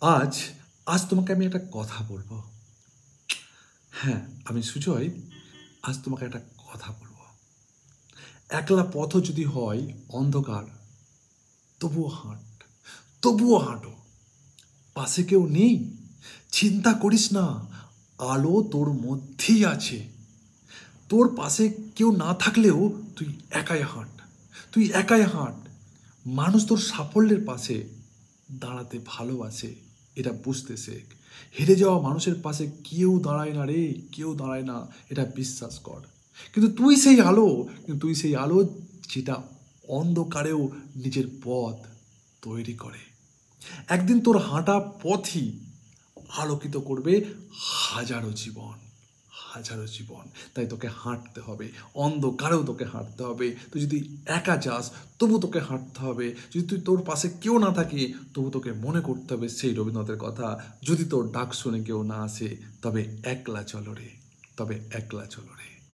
আজ আজ তোমাকে আমি একটা কথা বলবো। হ্যাঁ, আমি সুজয়। আজ তোমাকে একটা কথা বলবো। একলা পথ যদি হয় অন্ধকার, তবুও হাঁট, তবুও হাঁটো। পাশে কেউ নেই, চিন্তা করিস না, আলো তোর মধ্যেই আছে। তোর পাশে কেউ না থাকলেও তুই একাই হাঁট, তুই একাই হাঁট। মানুষ তোর সাফল্যের পাশে দাঁড়াতে ভালোবাসে, এটা বুঝতে শেখ। হেরে যাওয়া মানুষের পাশে কেউ দাঁড়ায় না রে, কেউ দাঁড়ায় না, এটা বিশ্বাস কর। কিন্তু তুই সেই আলো যেটা অন্ধকারেও নিজের পথ তৈরি করে। একদিন তোর হাঁটা পথই আলোকিত করবে হাজারো জীবন, হাজারো জীবন। তাই তোকে হাঁটতে হবে, অন্ধকারেও তোকে হাঁটতে হবে। তুই যদি একা যাস তবু তোকে হাঁটতে হবে। যদি তুই তোর পাশে কেউ না থাকে তবু তোকে মনে করতে হবে সেই রবীন্দ্রনাথের কথা, যদি তোর ডাক শুনে কেউ না আসে তবে একলা চলো রে, তবে একলা চলো রে।